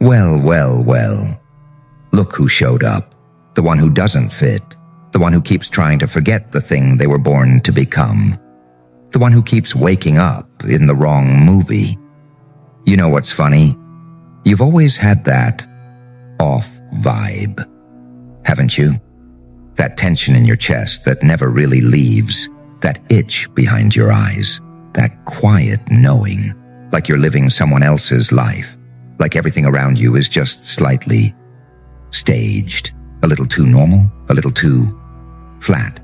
Well, well, well. Look who showed up. The one who doesn't fit. The one who keeps trying to forget the thing they were born to become. The one who keeps waking up in the wrong movie. You know what's funny? You've always had that off vibe, haven't you? That tension in your chest that never really leaves. That itch behind your eyes. That quiet knowing, like you're living someone else's life. Like everything around you is just slightly staged. A little too normal, a little too flat.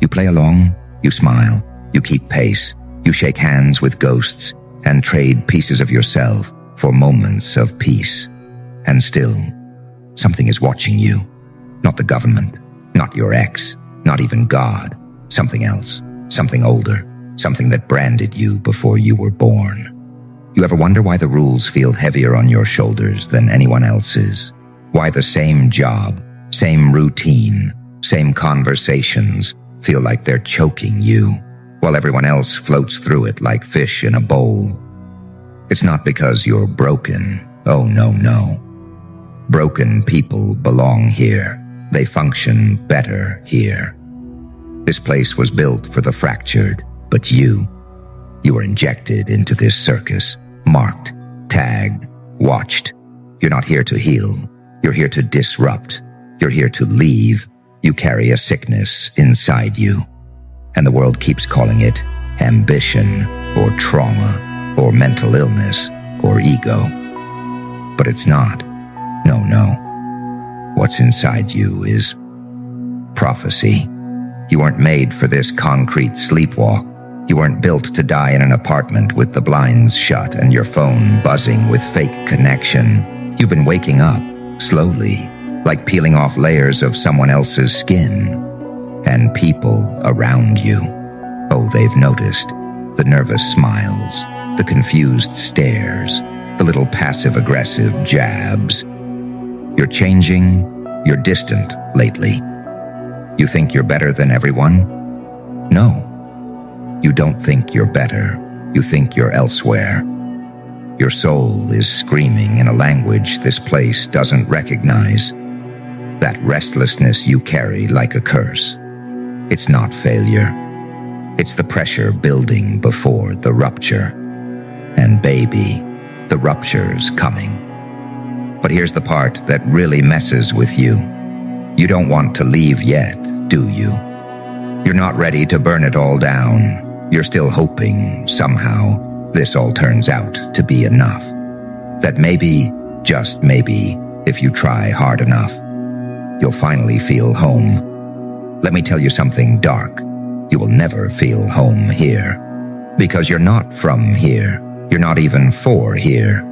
You play along, you smile, you keep pace, you shake hands with ghosts and trade pieces of yourself for moments of peace. And still, something is watching you. Not the government, not your ex, not even God. Something else, something older, something that branded you before you were born. You ever wonder why the rules feel heavier on your shoulders than anyone else's? Why the same job, same routine, same conversations feel like they're choking you, while everyone else floats through it like fish in a bowl? It's not because you're broken. Oh, no, no. Broken people belong here. They function better here. This place was built for the fractured, but you were injected into this circus, marked, tagged, watched. You're not here to heal. You're here to disrupt. You're here to leave. You carry a sickness inside you. And the world keeps calling it ambition, or trauma, or mental illness, or ego. But it's not. No, no. What's inside you is prophecy. You weren't made for this concrete sleepwalk. You weren't built to die in an apartment with the blinds shut and your phone buzzing with fake connection. You've been waking up, slowly, like peeling off layers of someone else's skin. And people around you, oh, they've noticed. The nervous smiles, the confused stares, the little passive-aggressive jabs. You're changing, you're distant lately. You think you're better than everyone? No. You don't think you're better. You think you're elsewhere. Your soul is screaming in a language this place doesn't recognize. That restlessness you carry like a curse. It's not failure. It's the pressure building before the rupture. And baby, the rupture's coming. But here's the part that really messes with you. You don't want to leave yet, do you? You're not ready to burn it all down. You're still hoping, somehow, this all turns out to be enough. That maybe, just maybe, if you try hard enough, you'll finally feel home. Let me tell you something dark. You will never feel home here. Because you're not from here. You're not even for here.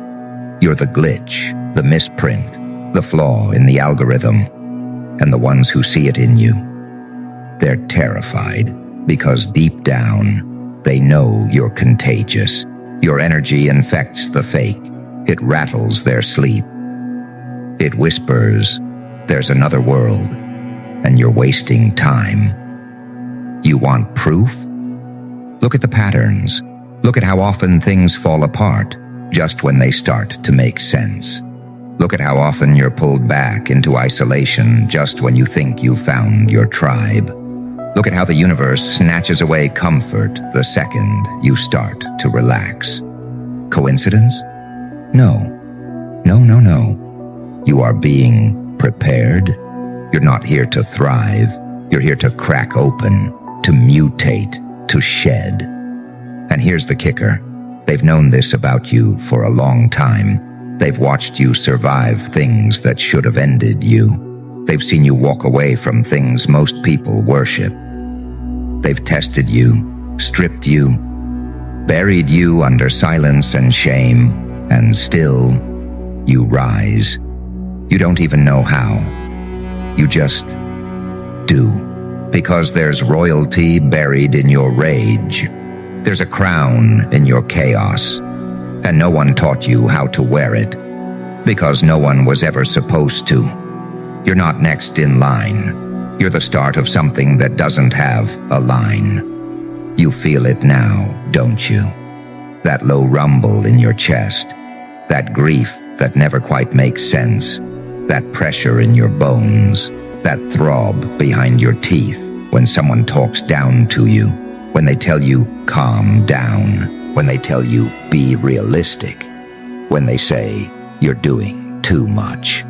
You're the glitch, the misprint, the flaw in the algorithm. And the ones who see it in you, they're terrified because deep down, they know you're contagious. Your energy infects the fake. It rattles their sleep. It whispers, there's another world, and you're wasting time. You want proof? Look at the patterns. Look at how often things fall apart just when they start to make sense. Look at how often you're pulled back into isolation just when you think you've found your tribe. Look at how the universe snatches away comfort the second you start to relax. Coincidence? No. No, no, no. You are being prepared. You're not here to thrive. You're here to crack open, to mutate, to shed. And here's the kicker. They've known this about you for a long time. They've watched you survive things that should have ended you. They've seen you walk away from things most people worship. They've tested you, stripped you, buried you under silence and shame, and still, you rise. You don't even know how. You just do. Because there's royalty buried in your rage. There's a crown in your chaos. And no one taught you how to wear it, because no one was ever supposed to. You're not next in line. You're the start of something that doesn't have a line. You feel it now, don't you? That low rumble in your chest, that grief that never quite makes sense, that pressure in your bones, that throb behind your teeth when someone talks down to you, when they tell you calm down, when they tell you be realistic, when they say you're doing too much.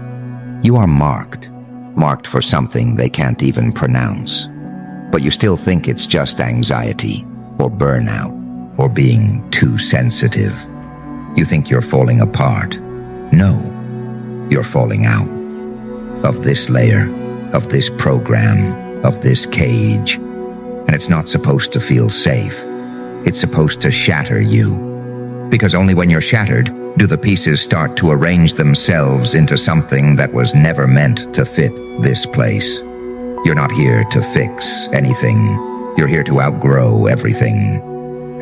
You are marked for something they can't even pronounce, but you still think it's just anxiety or burnout or being too sensitive. You think you're falling apart. No, you're falling out of this layer, of this program, of this cage. And it's not supposed to feel safe. It's supposed to shatter you. Because only when you're shattered do the pieces start to arrange themselves into something that was never meant to fit this place. You're not here to fix anything. You're here to outgrow everything.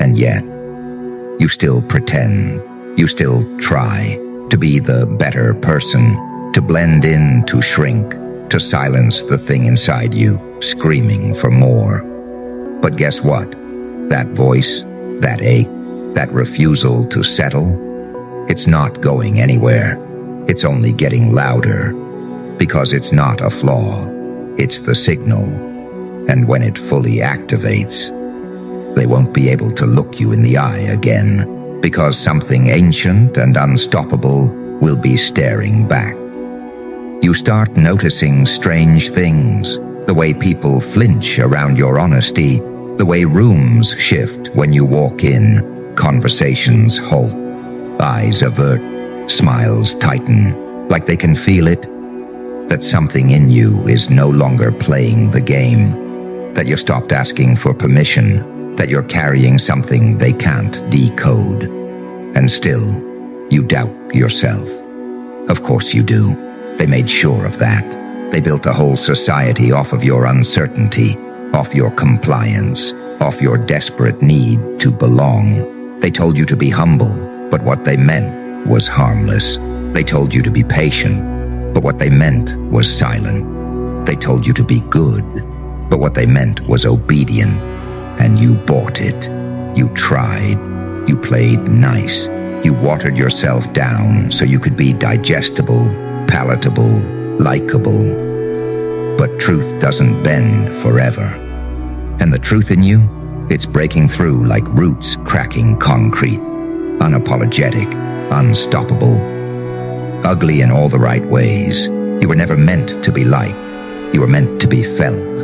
And yet, you still pretend. You still try to be the better person, to blend in, to shrink, to silence the thing inside you, screaming for more. But guess what? That voice, that ache, that refusal to settle, it's not going anywhere. It's only getting louder. Because it's not a flaw. It's the signal. And when it fully activates, they won't be able to look you in the eye again, because something ancient and unstoppable will be staring back. You start noticing strange things, the way people flinch around your honesty, the way rooms shift when you walk in, conversations halt, eyes avert, smiles tighten, like they can feel it, that something in you is no longer playing the game, that you stopped asking for permission, that you're carrying something they can't decode. And still, you doubt yourself. Of course you do. They made sure of that. They built a whole society off of your uncertainty, off your compliance, off your desperate need to belong. They told you to be humble, but what they meant was harmless. They told you to be patient, but what they meant was silent. They told you to be good, but what they meant was obedient. And you bought it. You tried. You played nice. You watered yourself down so you could be digestible, palatable, likable. But truth doesn't bend forever. And the truth in you, it's breaking through like roots cracking concrete. Unapologetic, unstoppable. Ugly in all the right ways. You were never meant to be liked. You were meant to be felt.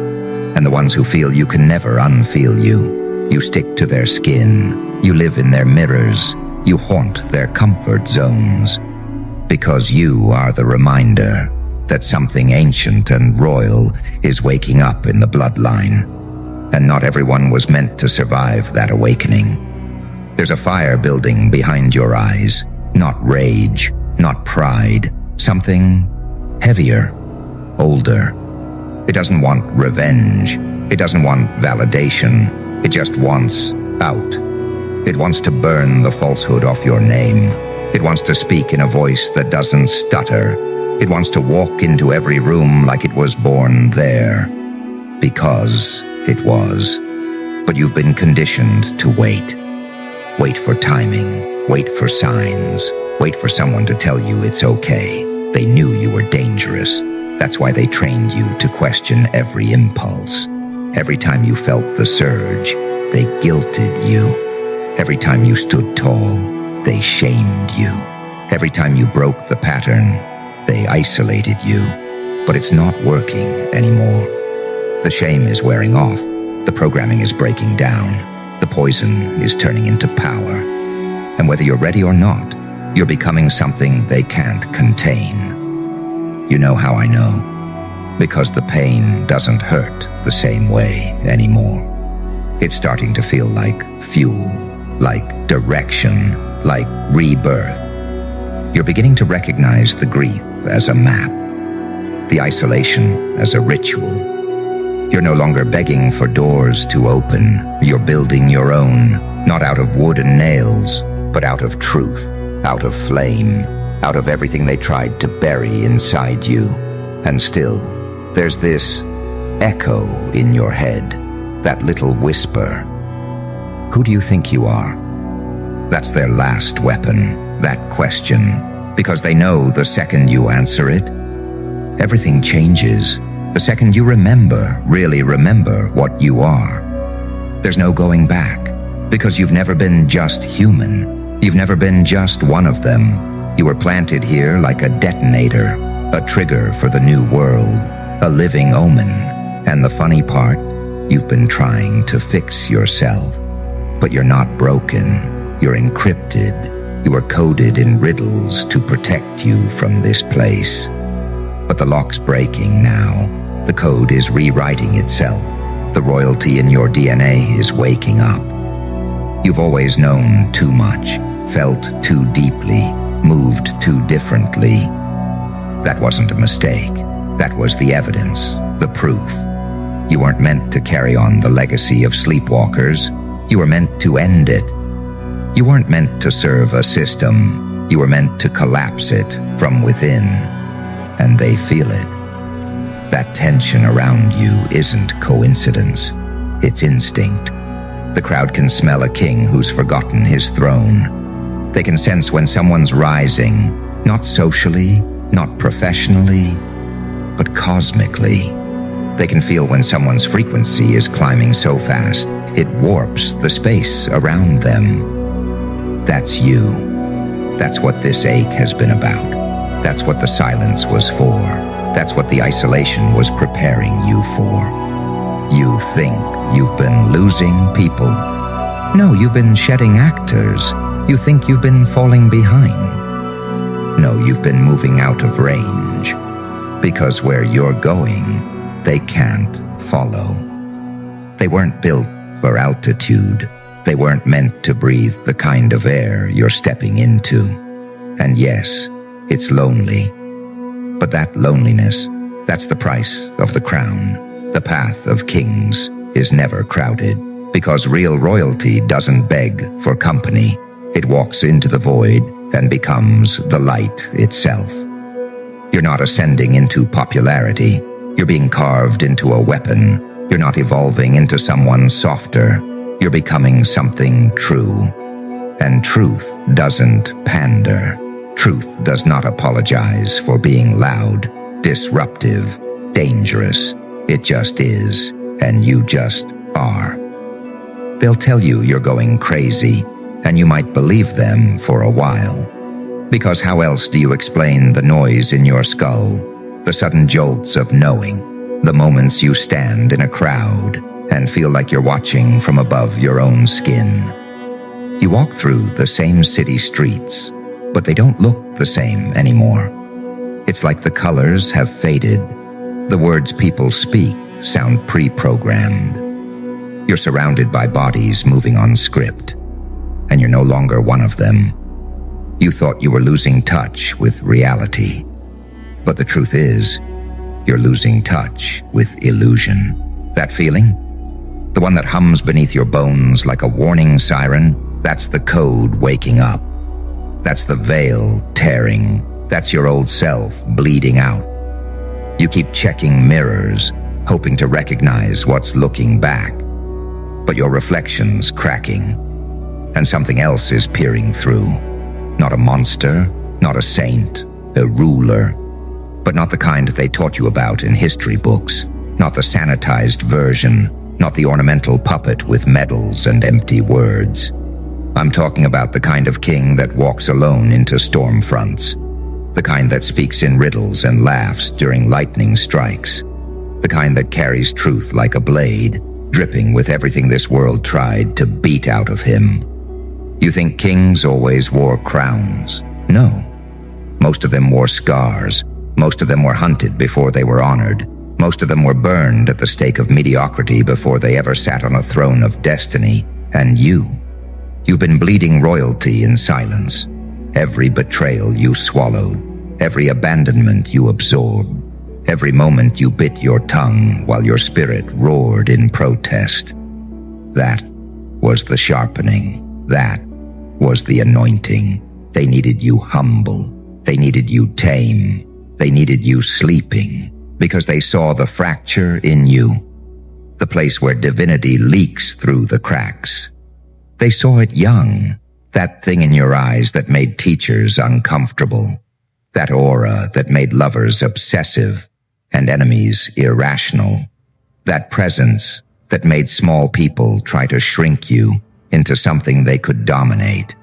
And the ones who feel you can never unfeel you. You stick to their skin. You live in their mirrors. You haunt their comfort zones. Because you are the reminder that something ancient and royal is waking up in the bloodline. And not everyone was meant to survive that awakening. There's a fire building behind your eyes. Not rage, not pride. Something heavier, older. It doesn't want revenge. It doesn't want validation. It just wants out. It wants to burn the falsehood off your name. It wants to speak in a voice that doesn't stutter. It wants to walk into every room like it was born there. Because it was. But you've been conditioned to wait. Wait for timing. Wait for signs. Wait for someone to tell you it's okay. They knew you were dangerous. That's why they trained you to question every impulse. Every time you felt the surge, they guilted you. Every time you stood tall, they shamed you. Every time you broke the pattern, they isolated you. But it's not working anymore. The shame is wearing off. The programming is breaking down. The poison is turning into power. And whether you're ready or not, you're becoming something they can't contain. You know how I know? Because the pain doesn't hurt the same way anymore. It's starting to feel like fuel, like direction, like rebirth. You're beginning to recognize the grief as a map, the isolation as a ritual. You're no longer begging for doors to open. You're building your own, not out of wood and nails, but out of truth, out of flame, out of everything they tried to bury inside you. And still, there's this echo in your head, that little whisper. Who do you think you are? That's their last weapon, that question. because they know the second you answer it, everything changes. The second you really remember what you are. There's no going back, because you've never been just human. You've never been just one of them. You were planted here like a detonator, a trigger for the new world, a living omen. And the funny part, you've been trying to fix yourself. But you're not broken. You're encrypted. You are coded in riddles to protect you from this place. But the lock's breaking now. The code is rewriting itself. The royalty in your DNA is waking up. You've always known too much, felt too deeply, moved too differently. That wasn't a mistake. That was the evidence, the proof. You weren't meant to carry on the legacy of sleepwalkers. You were meant to end it. You weren't meant to serve a system. You were meant to collapse it from within. And they feel it. That tension around you isn't coincidence. It's instinct. The crowd can smell a king who's forgotten his throne. They can sense when someone's rising, not socially, not professionally, but cosmically. They can feel when someone's frequency is climbing so fast, it warps the space around them. That's you. That's what this ache has been about. That's what the silence was for. That's what the isolation was preparing you for. You think you've been losing people. No, you've been shedding actors. You think you've been falling behind. No, you've been moving out of range. Because where you're going, they can't follow. They weren't built for altitude. They weren't meant to breathe the kind of air you're stepping into. And yes, it's lonely. But that loneliness, that's the price of the crown. The path of kings is never crowded, because real royalty doesn't beg for company. It walks into the void and becomes the light itself. You're not ascending into popularity. You're being carved into a weapon. You're not evolving into someone softer. You're becoming something true. And truth doesn't pander. Truth does not apologize for being loud, disruptive, dangerous. It just is, and you just are. They'll tell you you're going crazy, and you might believe them for a while. Because how else do you explain the noise in your skull, the sudden jolts of knowing, the moments you stand in a crowd and feel like you're watching from above your own skin? You walk through the same city streets, but they don't look the same anymore. It's like the colors have faded. The words people speak sound pre-programmed. You're surrounded by bodies moving on script, and you're no longer one of them. You thought you were losing touch with reality, but the truth is, you're losing touch with illusion. That feeling? The one that hums beneath your bones like a warning siren? That's the code waking up. That's the veil tearing. That's your old self bleeding out. You keep checking mirrors, hoping to recognize what's looking back. But your reflection's cracking, and something else is peering through. Not a monster, not a saint, a ruler, but not the kind they taught you about in history books. Not the sanitized version, not the ornamental puppet with medals and empty words. I'm talking about the kind of king that walks alone into storm fronts. The kind that speaks in riddles and laughs during lightning strikes. The kind that carries truth like a blade, dripping with everything this world tried to beat out of him. You think kings always wore crowns? No. Most of them wore scars. Most of them were hunted before they were honored. Most of them were burned at the stake of mediocrity before they ever sat on a throne of destiny. And you've been bleeding royalty in silence. Every betrayal you swallowed, every abandonment you absorbed, every moment you bit your tongue while your spirit roared in protest. That was the sharpening. That was the anointing. They needed you humble. They needed you tame. They needed you sleeping, because they saw the fracture in you, the place where divinity leaks through the cracks. They saw it young, that thing in your eyes that made teachers uncomfortable. That aura that made lovers obsessive and enemies irrational. That presence that made small people try to shrink you into something they could dominate.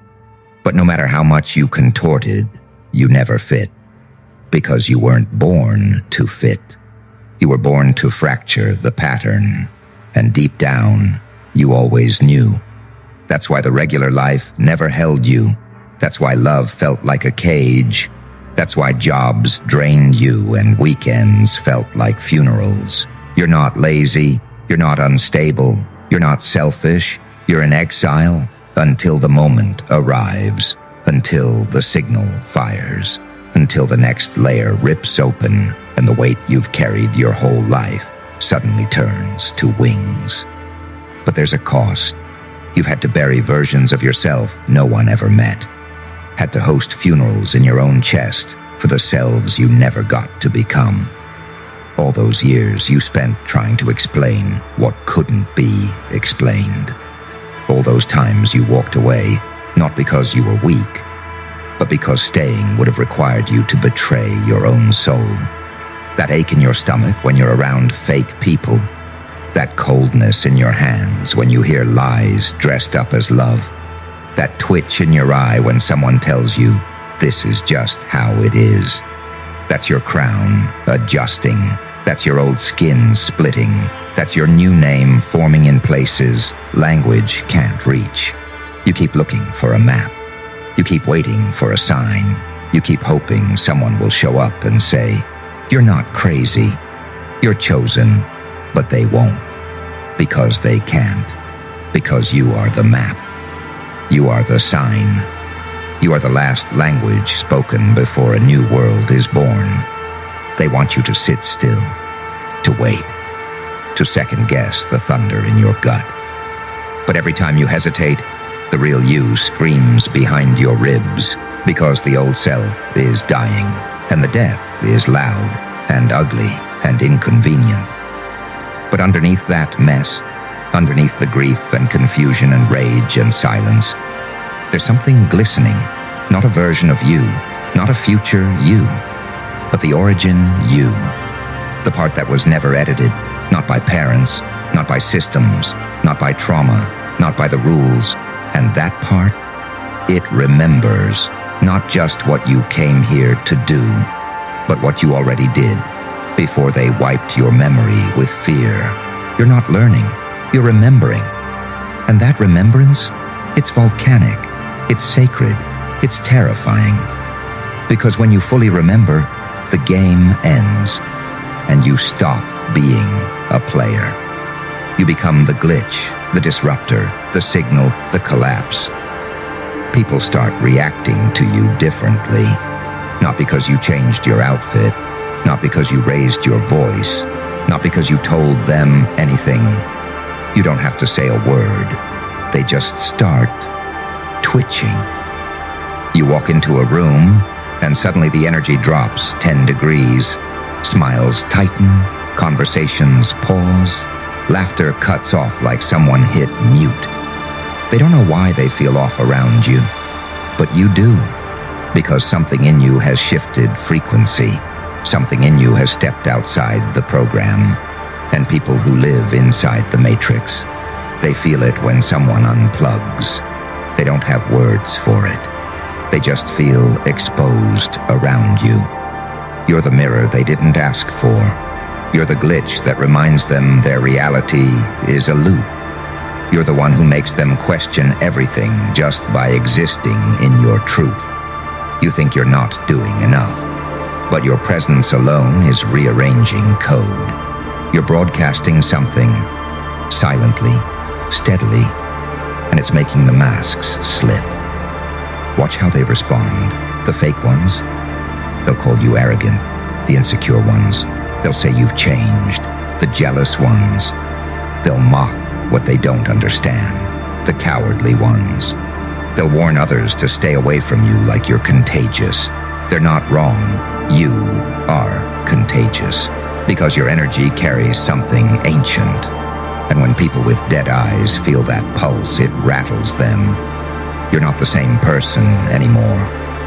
But no matter how much you contorted, you never fit. Because you weren't born to fit. You were born to fracture the pattern. And deep down, you always knew. That's why the regular life never held you. That's why love felt like a cage. That's why jobs drained you and weekends felt like funerals. You're not lazy. You're not unstable. You're not selfish. You're in exile until the moment arrives. Until the signal fires. Until the next layer rips open and the weight you've carried your whole life suddenly turns to wings. But there's a cost. You've had to bury versions of yourself no one ever met. Had to host funerals in your own chest for the selves you never got to become. All those years you spent trying to explain what couldn't be explained. All those times you walked away, not because you were weak, but because staying would have required you to betray your own soul. That ache in your stomach when you're around fake people. That coldness in your hands when you hear lies dressed up as love. That twitch in your eye when someone tells you, this is just how it is. That's your crown adjusting. That's your old skin splitting. That's your new name forming in places language can't reach. You keep looking for a map. You keep waiting for a sign. You keep hoping someone will show up and say, you're not crazy. You're chosen, but they won't. Because they can't. Because you are the map. You are the sign. You are the last language spoken before a new world is born. They want you to sit still, to wait, to second-guess the thunder in your gut. But every time you hesitate, the real you screams behind your ribs because the old self is dying and the death is loud and ugly and inconvenient. But underneath that mess, underneath the grief and confusion and rage and silence, there's something glistening, not a version of you, not a future you, but the origin you. The part that was never edited, not by parents, not by systems, not by trauma, not by the rules. And that part, it remembers not just what you came here to do, but what you already did before they wiped your memory with fear. You're not learning, you're remembering. And that remembrance, it's volcanic, it's sacred, it's terrifying. Because when you fully remember, the game ends, and you stop being a player. You become the glitch, the disruptor, the signal, the collapse. People start reacting to you differently, not because you changed your outfit, not because you raised your voice, not because you told them anything. You don't have to say a word. They just start twitching. You walk into a room, and suddenly the energy drops 10 degrees. Smiles tighten, conversations pause, laughter cuts off like someone hit mute. They don't know why they feel off around you, but you do, because something in you has shifted frequency. Something in you has stepped outside the program, and people who live inside the matrix, they feel it when someone unplugs. They don't have words for it. They just feel exposed around you. You're the mirror they didn't ask for. You're the glitch that reminds them their reality is a loop. You're the one who makes them question everything just by existing in your truth. You think you're not doing enough, but your presence alone is rearranging code. You're broadcasting something silently, steadily, and it's making the masks slip. Watch how they respond. The fake ones, they'll call you arrogant. The insecure ones, they'll say you've changed. The jealous ones, they'll mock what they don't understand. The cowardly ones, they'll warn others to stay away from you like you're contagious. They're not wrong. You are contagious because your energy carries something ancient. And when people with dead eyes feel that pulse, it rattles them. You're not the same person anymore.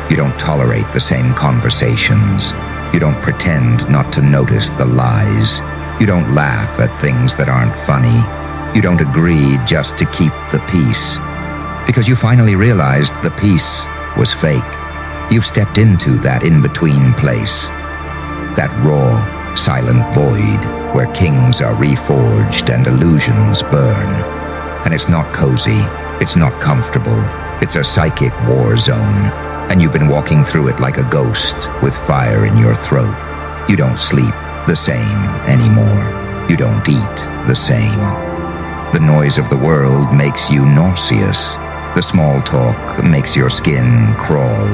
You don't tolerate the same conversations. You don't pretend not to notice the lies. You don't laugh at things that aren't funny. You don't agree just to keep the peace. Because you finally realized the peace was fake. You've stepped into that in-between place. That raw, silent void where kings are reforged and illusions burn. And it's not cozy, it's not comfortable, it's a psychic war zone, and you've been walking through it like a ghost with fire in your throat. You don't sleep the same anymore. You don't eat the same. The noise of the world makes you nauseous. The small talk makes your skin crawl.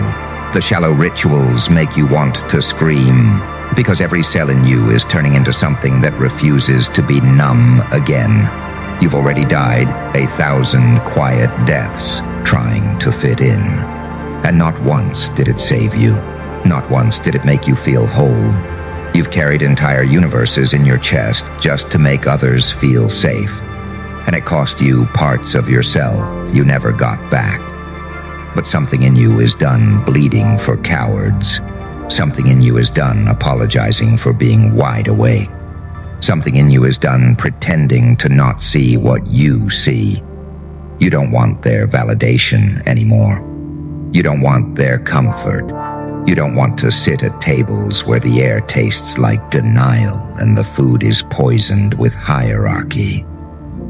The shallow rituals make you want to scream, because every cell in you is turning into something that refuses to be numb again. You've already died 1,000 quiet deaths trying to fit in. And not once did it save you. Not once did it make you feel whole. You've carried entire universes in your chest just to make others feel safe. And it cost you parts of yourself you never got back. But something in you is done bleeding for cowards. Something in you is done apologizing for being wide awake. Something in you is done pretending to not see what you see. You don't want their validation anymore. You don't want their comfort. You don't want to sit at tables where the air tastes like denial and the food is poisoned with hierarchy.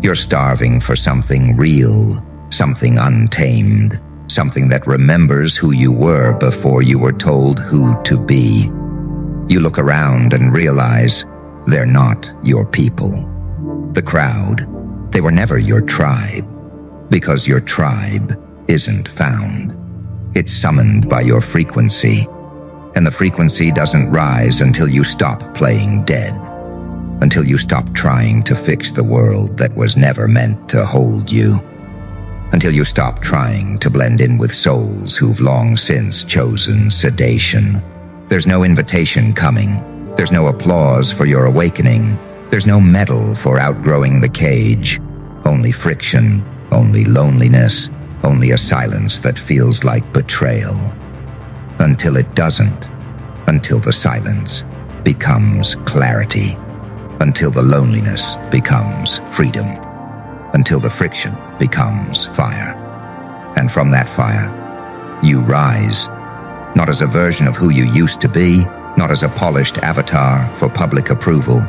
You're starving for something real, something untamed, something that remembers who you were before you were told who to be. You look around and realize they're not your people. The crowd, they were never your tribe, because your tribe isn't found. It's summoned by your frequency, and the frequency doesn't rise until you stop playing dead, until you stop trying to fix the world that was never meant to hold you, until you stop trying to blend in with souls who've long since chosen sedation. There's no invitation coming. There's no applause for your awakening. There's no medal for outgrowing the cage. Only friction, only loneliness, only a silence that feels like betrayal. Until it doesn't. Until the silence becomes clarity. Until the loneliness becomes freedom. Until the friction becomes fire. And from that fire, you rise, not as a version of who you used to be, not as a polished avatar for public approval,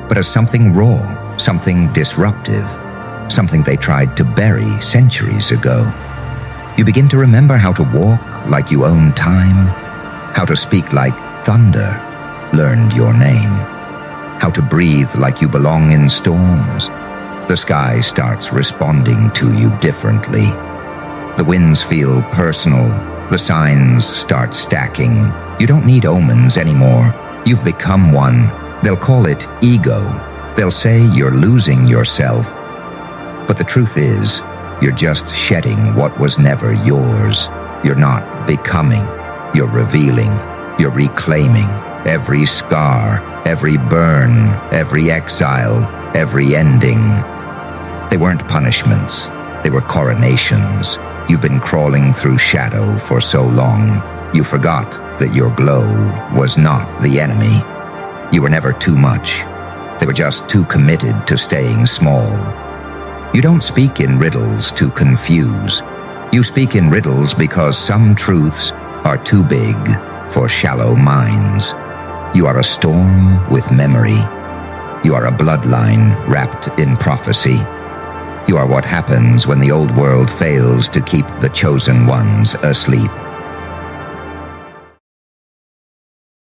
but as something raw, something disruptive, something they tried to bury centuries ago. You begin to remember how to walk like you own time, how to speak like thunder learned your name, how to breathe like you belong in storms. The sky starts responding to you differently. The winds feel personal. The signs start stacking. You don't need omens anymore. You've become one. They'll call it ego. They'll say you're losing yourself. But the truth is, you're just shedding what was never yours. You're not becoming. You're revealing. You're reclaiming. Every scar, every burn, every exile, every ending. They weren't punishments. They were coronations. You've been crawling through shadow for so long, you forgot that your glow was not the enemy. You were never too much. They were just too committed to staying small. You don't speak in riddles to confuse. You speak in riddles because some truths are too big for shallow minds. You are a storm with memory. You are a bloodline wrapped in prophecy. You are what happens when the old world fails to keep the chosen ones asleep.